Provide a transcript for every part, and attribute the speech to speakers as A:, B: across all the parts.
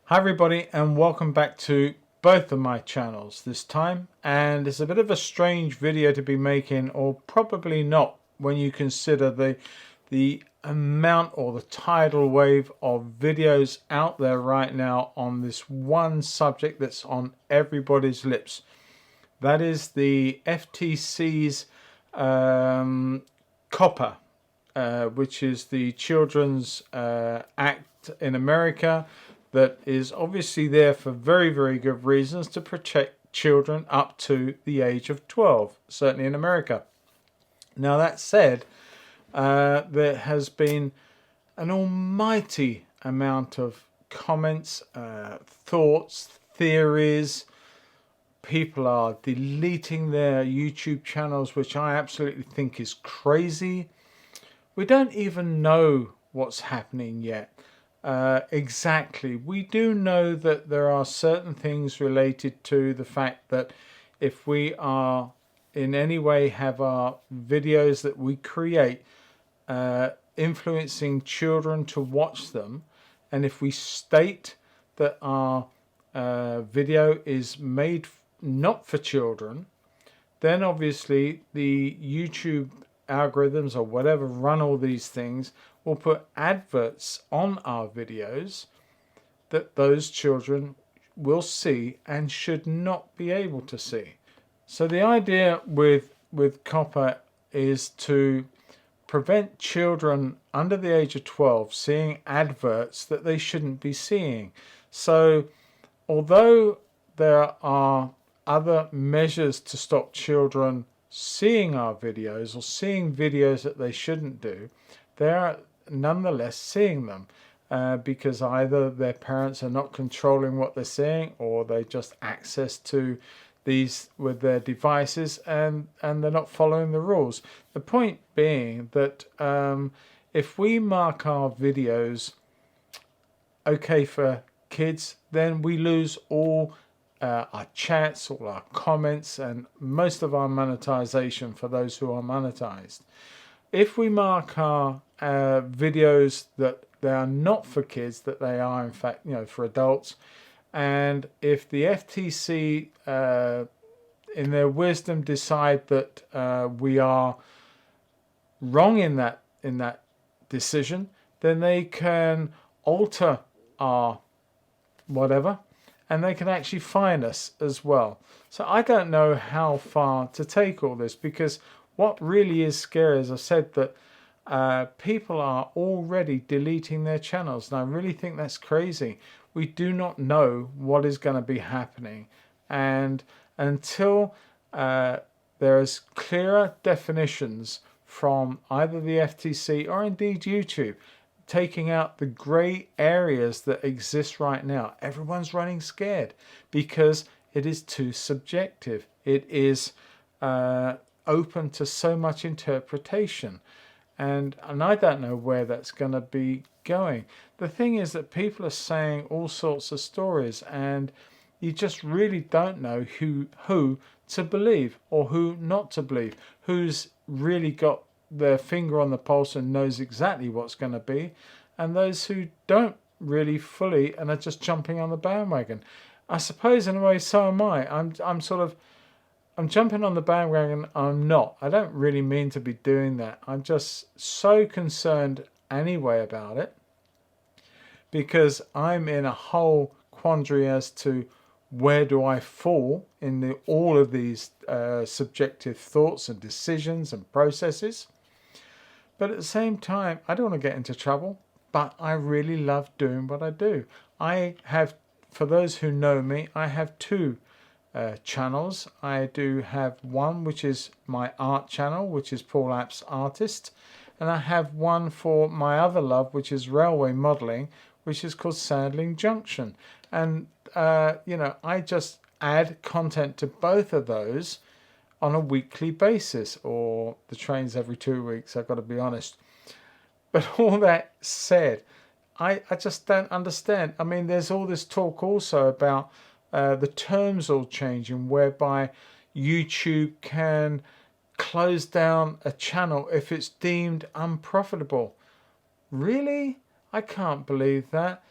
A: Hi everybody and welcome back to both of my channels this time, and it's a bit of a strange video to be making, or probably not when you consider the amount or the tidal wave of videos out there right now on this one subject that's on everybody's lips. That is the FTC's COPPA, which is the Children's Act in America, that is obviously there for very, very good reasons to protect children up to the age of 12, certainly in America. Now, that said, there has been an almighty amount of comments, thoughts, theories. People are deleting their YouTube channels, which I absolutely think is crazy. We don't even know what's happening yet. Exactly. We do know that there are certain things related to the fact that if we are in any way have our videos that we create influencing children to watch them, and if we state that our video is made not for children, then obviously the YouTube algorithms or whatever run all these things will put adverts on our videos that those children will see and should not be able to see. So the idea with COPPA is to prevent children under the age of 12 seeing adverts that they shouldn't be seeing. So although there are other measures to stop children seeing our videos or seeing videos that they shouldn't do, they are nonetheless seeing them because either their parents are not controlling what they're seeing, or they just access to these with their devices and they're not following the rules. The point being that if we mark our videos okay for kids, then we lose all our chats, all our comments, and most of our monetization for those who are monetized. If we mark our videos that they are not for kids, that they are in fact, for adults, and if the FTC in their wisdom decide that we are wrong in that decision, then they can alter our whatever, and they can actually fine us as well. So I don't know how far to take all this, because what really is scary, as I said, that people are already deleting their channels, and I really think that's crazy. We do not know what is going to be happening, and until there's clearer definitions from either the FTC or indeed YouTube, taking out the grey areas that exist right now, everyone's running scared because it is too subjective. It is open to so much interpretation, and I don't know where that's going to be going. The thing is that people are saying all sorts of stories, and you just really don't know who to believe or who not to believe, who's really got their finger on the pulse and knows exactly what's going to be, and those who don't really fully and are just jumping on the bandwagon. I suppose in a way so am I. I'm jumping on the bandwagon. I'm not. I don't really mean to be doing that. I'm just so concerned anyway about it, because I'm in a whole quandary as to where do I fall in all of these subjective thoughts and decisions and processes. But at the same time, I don't want to get into trouble, but I really love doing what I do. I have, for those who know me, I have two channels. I do have one which is my art channel, which is Paul Apps Artist, and I have one for my other love, which is railway modelling, which is called Sandling Junction. And I just add content to both of those on a weekly basis, or the trains every 2 weeks, I've got to be honest. But all that said, I just don't understand. I mean, there's all this talk also about the terms all changing, whereby YouTube can close down a channel if it's deemed unprofitable. Really? I can't believe that.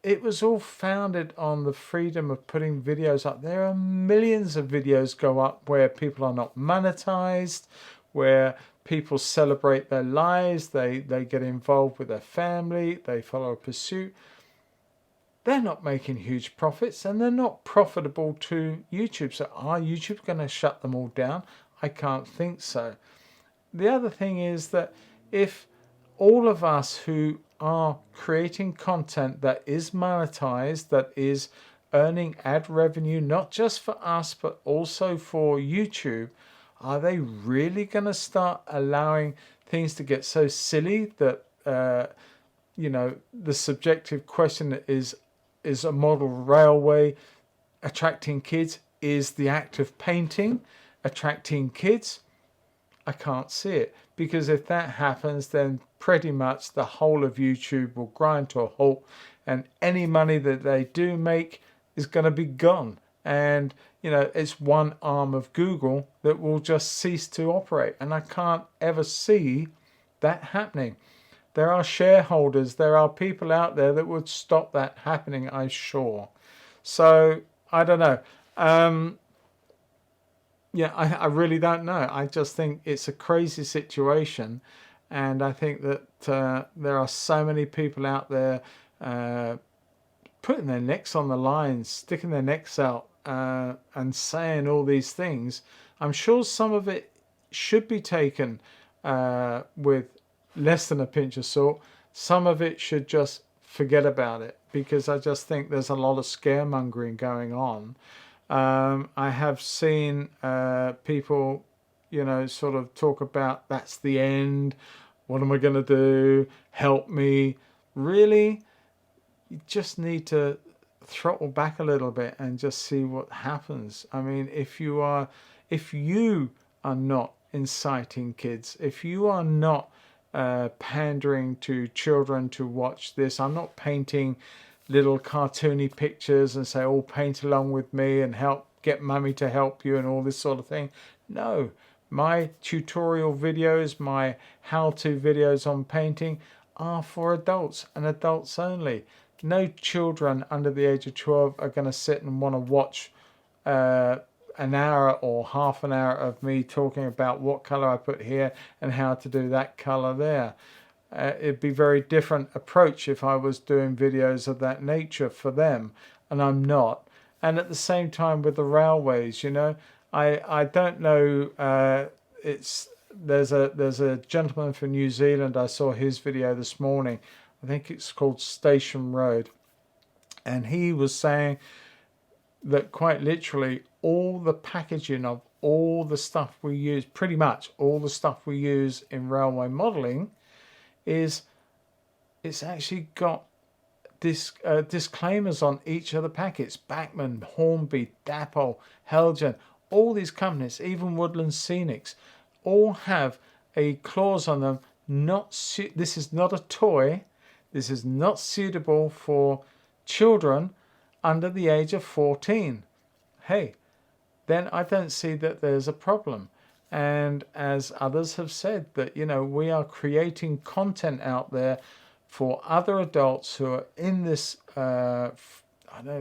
A: it was all founded on the freedom of putting videos up. There are millions of videos go up where people are not monetized, where people celebrate their lives, they get involved with their family, they follow a pursuit. They're not making huge profits and they're not profitable to YouTube. So are YouTube going to shut them all down? I can't think so. The other thing is that if all of us who are creating content that is monetized, that is earning ad revenue, not just for us, but also for YouTube, are they really going to start allowing things to get so silly that, the subjective question is a model railway attracting kids? Is the act of painting attracting kids? I can't see it, because if that happens, then pretty much the whole of YouTube will grind to a halt, and any money that they do make is going to be gone. And it's one arm of Google that will just cease to operate, and I can't ever see that happening. There are shareholders, there are people out there that would stop that happening, I'm sure. So I don't know. I really don't know. I just think it's a crazy situation, and I think that there are so many people out there putting their necks on the line, sticking their necks out, and saying all these things. I'm sure some of it should be taken with less than a pinch of salt. Some of it should just forget about it, because I just think there's a lot of scaremongering going on. I have seen people, sort of talk about that's the end. What am I going to do? Help me. Really? You just need to throttle back a little bit and just see what happens. I mean, if you are not inciting kids, if you are not pandering to children to watch this, I'm not painting little cartoony pictures and say, oh, paint along with me and get mummy to help you and all this sort of thing. No, my tutorial videos, my how-to videos on painting are for adults and adults only. No children under the age of 12 are going to sit and want to watch an hour or half an hour of me talking about what color I put here and how to do that color there. It'd be a very different approach if I was doing videos of that nature for them, and I'm not. And at the same time with the railways, I don't know. There's a gentleman from New Zealand. I saw his video this morning. I think it's called Station Road, and he was saying that quite literally all the packaging of all the stuff we use, pretty much all the stuff we use in railway modelling, it's actually got disclaimers on each of the packets. Bachmann, Hornby, Dapol, Helgen, all these companies, even Woodland Scenics, all have a clause on them. This is not a toy. This is not suitable for children under the age of 14. Hey, then I don't see that there's a problem. And as others have said, that we are creating content out there for other adults who are in this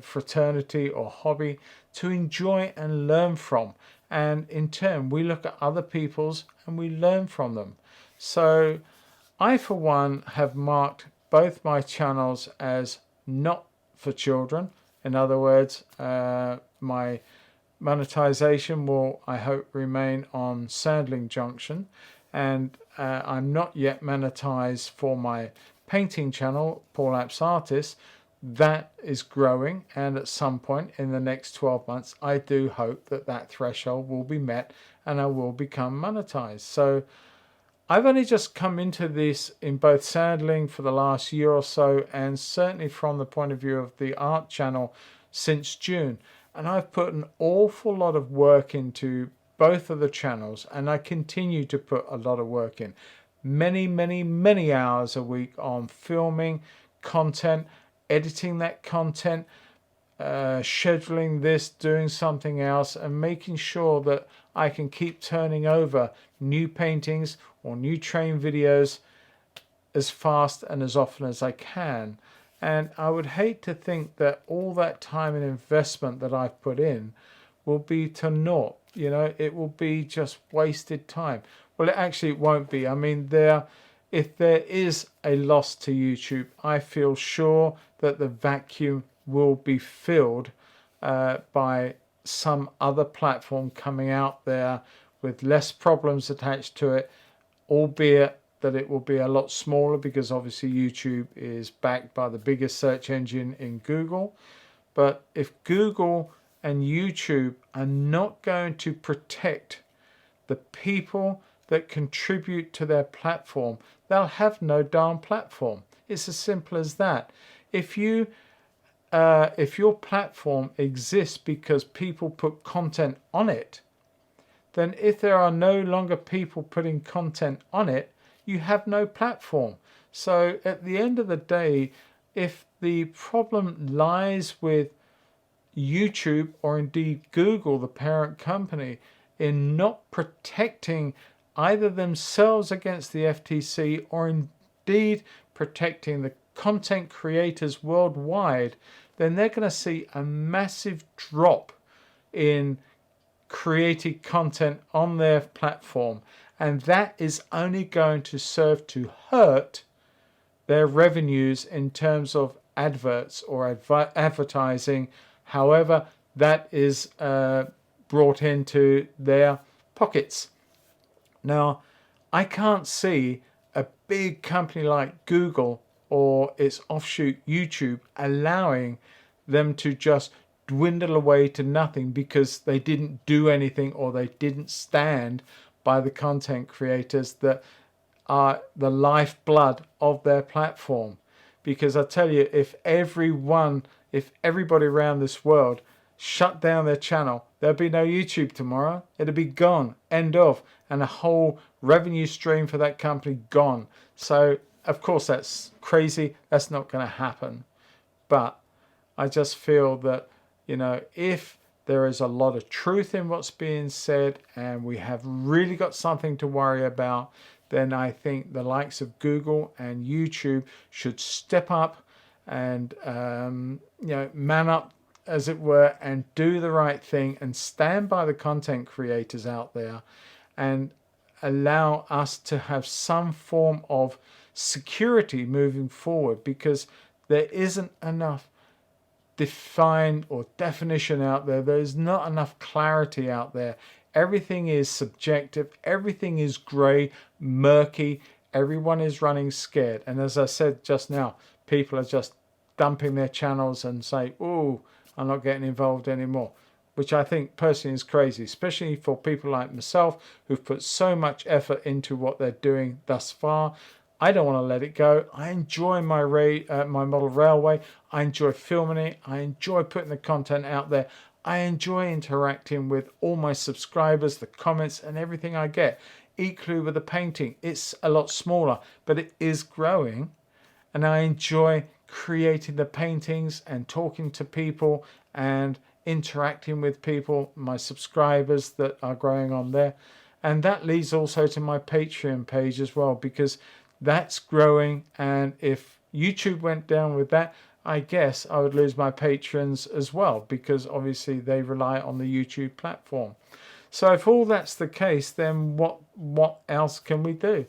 A: fraternity or hobby to enjoy and learn from. And in turn, we look at other people's and we learn from them. So I, for one, have marked both my channels as not for children. In other words, my monetization will, I hope, remain on Sandling Junction, and I'm not yet monetized for my painting channel, Paul Apps Artist. That is growing, and at some point in the next 12 months, I do hope that threshold will be met and I will become monetized. So I've only just come into this in both Sandling for the last year or so, and certainly from the point of view of the art channel since June. And I've put an awful lot of work into both of the channels, and I continue to put a lot of work in. Many, many, many hours a week on filming content, editing that content, scheduling this, doing something else, and making sure that I can keep turning over new paintings or new train videos as fast and as often as I can. And I would hate to think that all that time and investment that I've put in will be to naught. It will be just wasted time. Well, it won't be. I mean, if there is a loss to YouTube, I feel sure that the vacuum will be filled by some other platform coming out there with less problems attached to it, albeit that it will be a lot smaller because obviously YouTube is backed by the biggest search engine in Google. But if Google and YouTube are not going to protect the people that contribute to their platform, they'll have no darn platform. It's as simple as that. If your platform exists because people put content on it, then if there are no longer people putting content on it, you have no platform. So at the end of the day, if the problem lies with YouTube or indeed Google, the parent company, in not protecting either themselves against the FTC or indeed protecting the content creators worldwide, then they're going to see a massive drop in created content on their platform, and that is only going to serve to hurt their revenues in terms of adverts or advertising, however that is brought into their pockets. Now, I can't see a big company like Google or its offshoot YouTube allowing them to just dwindle away to nothing because they didn't do anything or they didn't stand by the content creators that are the lifeblood of their platform. Because I tell you, if everybody around this world shut down their channel, there'll be no YouTube tomorrow. It'll be gone, end of, and a whole revenue stream for that company gone. So of course that's crazy. That's not going to happen. But I just feel that, if there is a lot of truth in what's being said and we have really got something to worry about, then I think the likes of Google and YouTube should step up and man up, as it were, and do the right thing and stand by the content creators out there and allow us to have some form of security moving forward, because there isn't enough defined or definition out there. There's not enough clarity out there. Everything is subjective. Everything is grey, murky. Everyone is running scared. And as I said just now, people are just dumping their channels and say, "Oh, I'm not getting involved anymore," which I think personally is crazy, especially for people like myself who've put so much effort into what they're doing thus far. I don't want to let it go. I enjoy my model railway. I enjoy filming it. I enjoy putting the content out there. I enjoy interacting with all my subscribers, the comments and everything I get. Equally with the painting. It's a lot smaller, but it is growing. And I enjoy creating the paintings and talking to people and interacting with people, my subscribers that are growing on there. And that leads also to my Patreon page as well, because that's growing. And if YouTube went down with that, I guess I would lose my patrons as well, because obviously they rely on the YouTube platform. So if all that's the case, then what else can we do?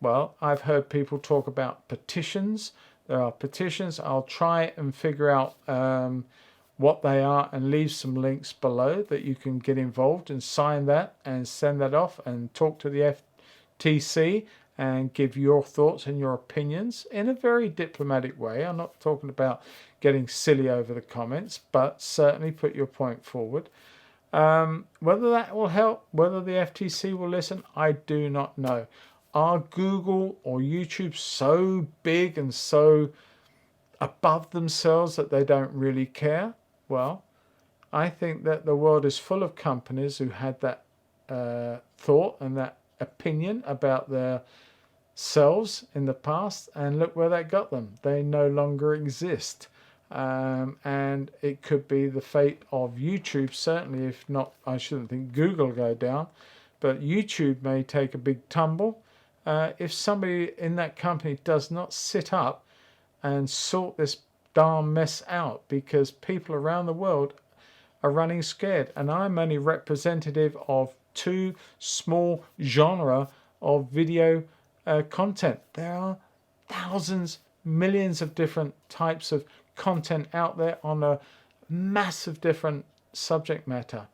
A: Well, I've heard people talk about petitions. There are petitions. I'll try and figure out what they are and leave some links below that you can get involved and sign that and send that off and talk to the FTC and give your thoughts and your opinions in a very diplomatic way. I'm not talking about getting silly over the comments, but certainly put your point forward. Whether that will help, whether the FTC will listen, I do not know. Are Google or YouTube so big and so above themselves that they don't really care? Well, I think that the world is full of companies who had that thought and that opinion about their selves in the past, and look where that got them. They no longer exist. And it could be the fate of YouTube, certainly. If not, I shouldn't think Google will go down, but YouTube may take a big tumble if somebody in that company does not sit up and sort this darn mess out, because people around the world are running scared, and I'm only representative of two small genre of video content. There are thousands, millions of different types of content out there on a massive different subject matter.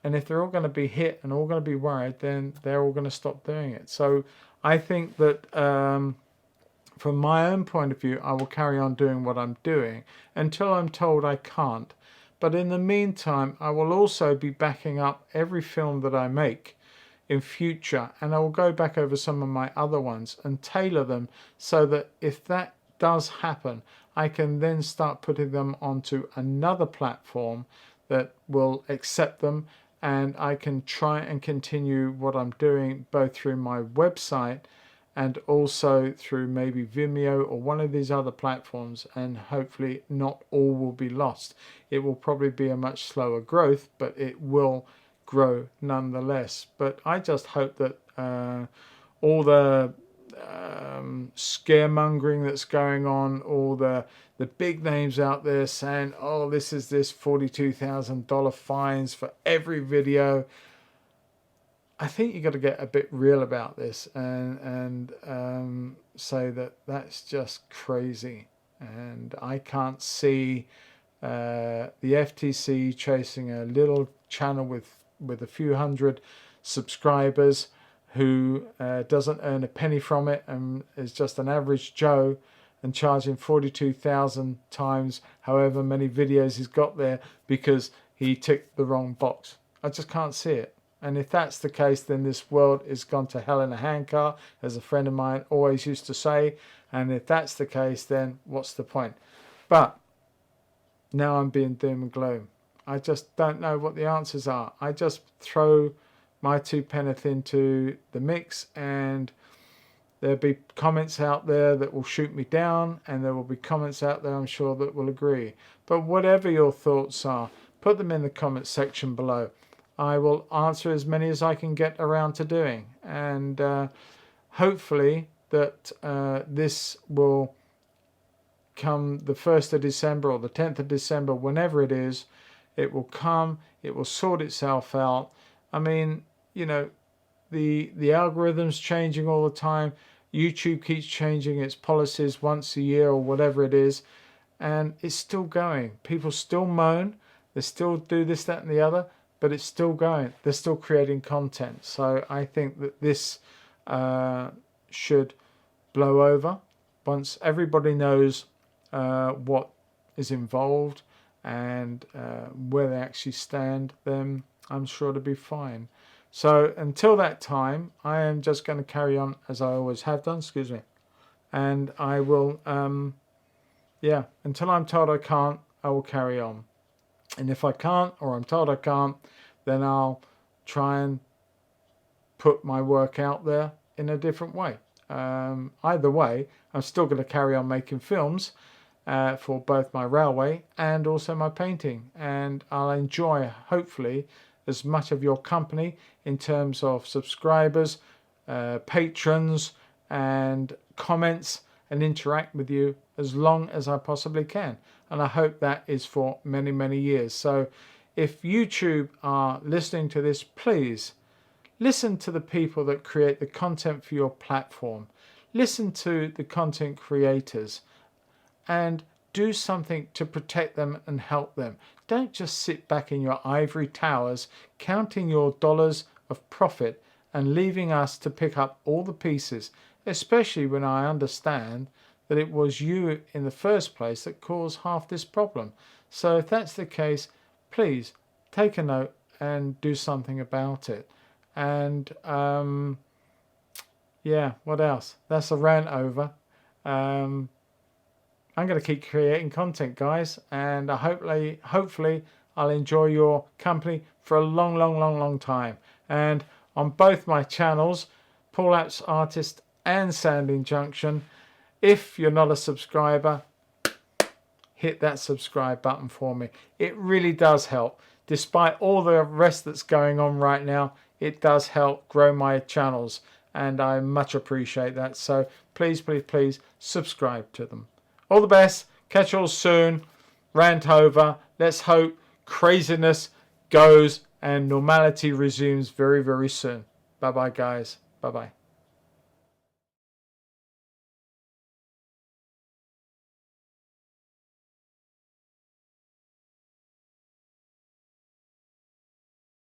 A: And if they're all going to be hit and all going to be worried, then they're all going to stop doing it. So I think that from my own point of view, I will carry on doing what I'm doing until I'm told I can't. But in the meantime, I will also be backing up every film that I make in future, and I will go back over some of my other ones and tailor them so that if that does happen, I can then start putting them onto another platform that will accept them, and I can try and continue what I'm doing both through my website and also through maybe Vimeo or one of these other platforms, and hopefully not all will be lost. It will probably be a much slower growth, but it will grow nonetheless. But I just hope that all the scaremongering that's going on, all the big names out there saying, oh, this $42,000 fines for every video. I think you got to get a bit real about this and say that that's just crazy. And I can't see the FTC chasing a little channel with a few hundred subscribers who doesn't earn a penny from it and is just an average Joe, and charging 42,000 times however many videos he's got there because he ticked the wrong box. I just can't see it. And if that's the case, then this world is gone to hell in a handcart, as a friend of mine always used to say. And if that's the case, then what's the point? But now I'm being doom and gloom. I just don't know what the answers are. I just throw my two penneth into the mix, and there'll be comments out there that will shoot me down, and there will be comments out there, I'm sure, that will agree. But whatever your thoughts are, put them in the comment section below. I will answer as many as I can get around to doing, and hopefully that this will come the 1st of December or the 10th of December, whenever it is, it will come, it will sort itself out. I mean, you know, the algorithm's changing all the time. YouTube keeps changing its policies once a year or whatever it is, and it's still going. People still moan, they still do this, that and the other, but it's still going. They're still creating content. So I think that this should blow over once everybody knows what is involved and where they actually stand. Then I'm sure to be fine. So until that time, I am just going to carry on as I always have done. Excuse me. And I will, until I'm told I can't, I will carry on. And if I can't, or I'm told I can't, then I'll try and put my work out there in a different way. Either way, I'm still going to carry on making films for both my railway and also my painting. And I'll enjoy, hopefully, as much of your company in terms of subscribers, patrons, and comments, and interact with you as long as I possibly can. And I hope that is for many, many years. So if YouTube are listening to this, please listen to the people that create the content for your platform. Listen to the content creators and do something to protect them and help them. Don't just sit back in your ivory towers counting your dollars of profit and leaving us to pick up all the pieces, especially when I understand that it was you in the first place that caused half this problem. So if that's the case, please take a note and do something about it. And what else? That's a rant over. I'm going to keep creating content, guys, and hopefully I'll enjoy your company for a long time. And on both my channels, Paul Apps Artist and Sounding Junction, if you're not a subscriber, hit that subscribe button for me. It really does help. Despite all the rest that's going on right now, it does help grow my channels, and I much appreciate that. So please subscribe to them. All the best. Catch you all soon. Rant over. Let's hope craziness goes and normality resumes very, very soon. Bye bye, guys. Bye bye.